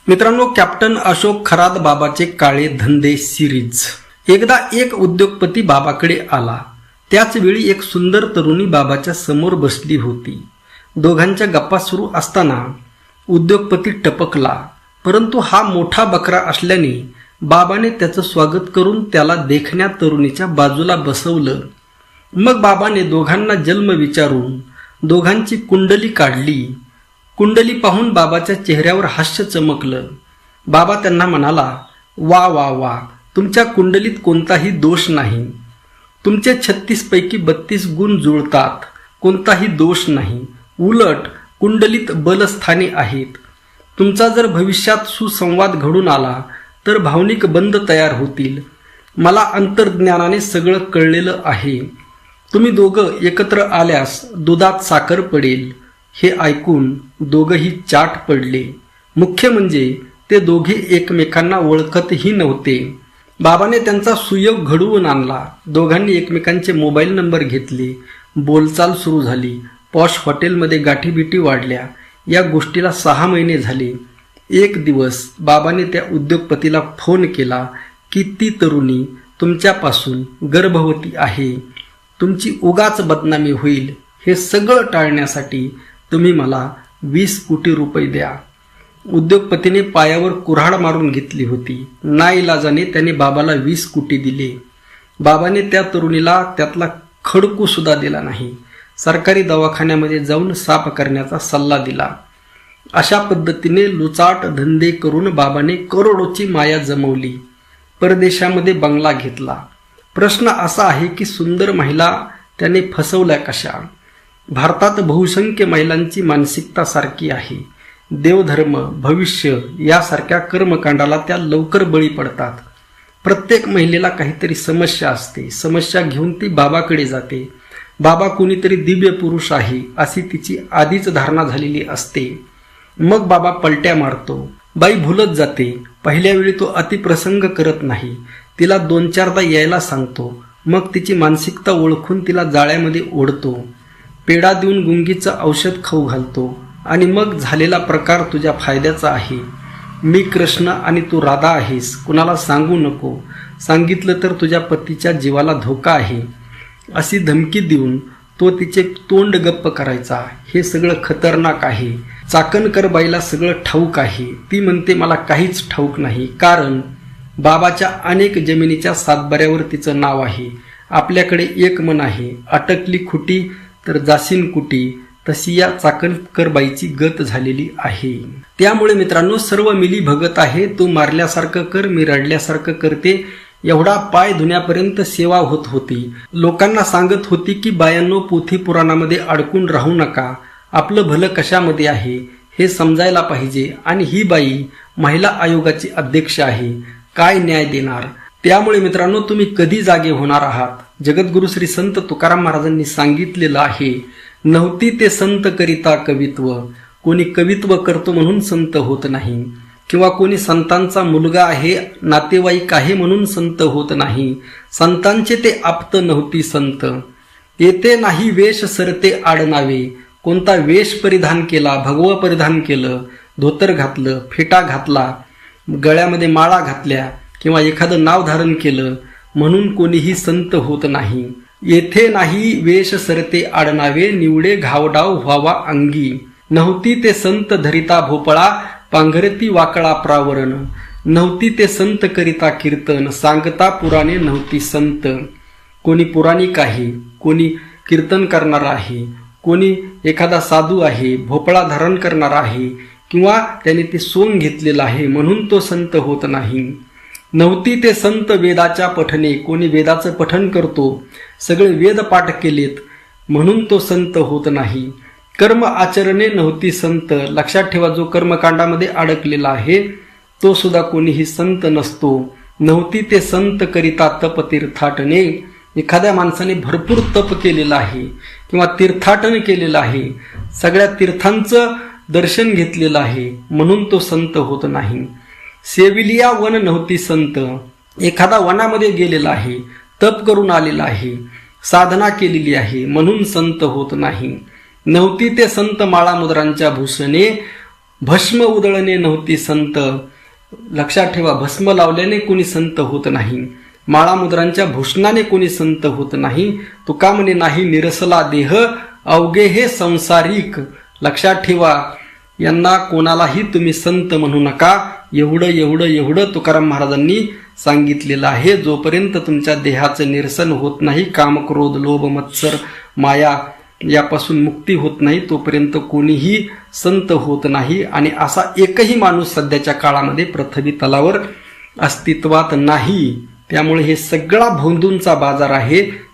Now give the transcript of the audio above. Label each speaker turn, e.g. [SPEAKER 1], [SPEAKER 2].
[SPEAKER 1] मित्रांनो, कॅप्टन अशोक खरात बाबाचे काळे धंदे सिरीज. एकदा एक उद्योगपती बाबाकडे आला. त्याच वेळी एक सुंदर तरुणी बाबाच्या समोर बसली होती. दोघांच्या गप्पा सुरू असताना उद्योगपती टपकला, परंतु हा मोठा बकरा असल्याने बाबाने त्याचं स्वागत करून त्याला देखण्या तरुणीच्या बाजूला बसवलं. मग बाबाने दोघांना जन्म विचारून दोघांची कुंडली काढली. कुंडली पाहून बाबाच्या चेहऱ्यावर हास्य चमकलं. बाबा त्यांना म्हणाला, वा वा वा, तुमच्या कुंडलीत कोणताही दोष नाही. तुमचे 36 पैकी 32 गुण जुळतात, कोणताही दोष नाही. उलट कुंडलीत बलस्थाने आहेत. तुमचा जर भविष्यात सुसंवाद घडून आला तर भावनिक बंध तयार होतील. मला अंतर्ज्ञानाने सगळं कळलेलं आहे. तुम्ही दोघं एकत्र आल्यास दुधात साखर पडेल. हे ऐकून दोघंही चाट पडले. मुख्य म्हणजे ते दोघे एकमेकांना ओळखतही नव्हते. बाबाने त्यांचा सुयोग घडवून आणला. दोघांनी एकमेकांचे मोबाईल नंबर घेतले. बोलचाल सुरू झाली. पॉश हॉटेलमध्ये गाठीबिटी वाढल्या. या गोष्टीला 6 महिने झाले. एक दिवस बाबाने त्या उद्योगपतीला फोन केला की ती तरुणी तुमच्यापासून गर्भवती आहे. तुमची उगाच बदनामी होईल. हे सगळं टाळण्यासाठी तुम्ही मला 20 कोटी रुपये द्या. उद्योगपतीने पायावर कुऱ्हाड मारून घेतली होती. नाईलाजाने त्याने बाबाला 20 कोटी दिले. बाबाने त्या तरुणीला त्यातला खडकू सुद्धा दिला नाही. सरकारी दवाखान्यामध्ये जाऊन साफ करण्याचा सल्ला दिला. अशा पद्धतीने लुचाट धंदे करून बाबाने करोडोची माया जमवली. परदेशामध्ये बंगला घेतला. प्रश्न असा आहे की सुंदर महिला त्याने फसवल्या कशा? भारतात बहुसंख्य महिलांची मानसिकता सारखी आहे. देवधर्म, भविष्य यासारख्या कर्मकांडाला त्या लवकर बळी पडतात. प्रत्येक महिलेला काहीतरी समस्या असते. समस्या घेऊन ती बाबाकडे जाते. बाबा कोणीतरी दिव्य पुरुष आहे अशी तिची आधीच धारणा झालेली असते. मग बाबा पलट्या मारतो. बाई भुलत जाते. पहिल्या वेळी तो अतिप्रसंग करत नाही. तिला 2-4दा यायला सांगतो. मग तिची मानसिकता ओळखून तिला जाळ्यामध्ये ओढतो. पेढा देऊन गुंगीचं औषध खाऊ घालतो आणि मग झालेला प्रकार तुझ्या फायद्याचा आहे. मी कृष्ण आणि तू राधा आहेस. कुणाला सांगू नको. सांगितलं तर तुझ्या पतीच्या जीवाला धोका आहे अशी धमकी देऊन तो तिचे तोंड गप्प करायचा. हे सगळं खतरनाक आहे. चाकणकर बाईला सगळं ठाऊक आहे. ती म्हणते मला काहीच ठाऊक नाही, कारण बाबाच्या अनेक जमिनीच्या सातबाऱ्यावर तिचं नाव आहे. आपल्याकडे एक मन आहे. अटकली खुटी तर जाशीन कुटी, तशी या चाकणकरबाईची गत झालेली आहे. त्यामुळे मित्रांनो, सर्व मिली भगत आहे. तू मारल्यासारखं कर, मी रडल्यासारखं करते. एवढा पाय धुण्यापर्यंत सेवा होत होती. लोकांना सांगत होती की बायांनो, पोथी पुराणामध्ये अडकून राहू नका. आपलं भलं कशामध्ये आहे हे समजायला पाहिजे. आणि ही बाई महिला आयोगाची अध्यक्ष आहे. काय न्याय देणार? त्यामुळे मित्रांनो, तुम्ही कधी जागे होणार आहात? जगद्गुरु श्री संत तुकाराम महाराजांनी सांगितलेलं आहे, नव्हती ते संत करिता कवित्व. कोणी कवित्व करतो म्हणून संत होत नाही, किंवा कोणी संतांचा मुलगा आहे, नातेवाईक आहे म्हणून संत होत नाही. संतांचे ते आप्त नव्हती संत. येते नाही वेश सरते आडनावे. कोणता वेश परिधान केला? भगवं परिधान केलं, धोतर घातलं, फेटा घातला, गळ्यामध्ये माळा घातल्या, किंवा एखादं नाव धारण केलं म्हणून कोणीही संत होत नाही. येथे नाही वेश सरते आडनावे. निवडे घावडाव व्हावा अंगी. नव्हती ते संत धरिता भोपळा. पांघरती वाकळा प्रावरण. नव्हती ते संत करिता कीर्तन. सांगता पुराणे नव्हती संत. कोणी पुराणिक आहे, कोणी कीर्तन करणार आहे, कोणी एखादा साधू आहे, भोपळा धारण करणार आहे, किंवा त्याने ते सोंग घेतलेलं आहे म्हणून तो संत होत नाही. नव्हती ते संत वेदाच्या पठणे. कोणी वेदाचं पठण करतो, सगळे वेद पाठ केलेत म्हणून तो संत होत नाही. कर्म आचरणे नव्हती संत. लक्षात ठेवा, जो कर्मकांडामध्ये अडकलेला आहे तो सुद्धा कोणीही संत नसतो. नव्हती ते संत करिता तप तीर्थाटने. एखाद्या माणसाने भरपूर तप केलेलं आहे किंवा तीर्थाटन केलेलं आहे, सगळ्या तीर्थांचं दर्शन घेतलेलं आहे म्हणून तो संत होत नाही. सेविलिया वन नव्हती संत. एखादा वनामध्ये गेलेला आहे, तप करून आलेला आहे, साधना केलेली आहे म्हणून संत होत नाही. नव्हती ते संत माळा मुद्रांच्या भूषणे. भस्म उधळणे नव्हती संत. लक्षात ठेवा, भस्म लावल्याने कोणी संत होत नाही. माळामुद्रांच्या भूषणाने कोणी संत होत नाही. तुका म्हणे नाही निरसला देह अवघे हे संसारिक. लक्षात ठेवा, यांना कोणालाही तुम्ही संत म्हणू नका. एवढं तुकाराम महाराजांनी सांगितलेलं आहे. जोपर्यंत तुमच्या देहाचं निरसन होत नाही, काम क्रोध लोभ मत्सर माया यापासून मुक्ती होत नाही, तोपर्यंत कोणीही संत होत नाही. आणि असा एकही माणूस सध्याच्या काळामध्ये पृथ्वी तलावर अस्तित्वात नाही. त्यामुळे हे सगळा भोंदूंचा बाजार आहे.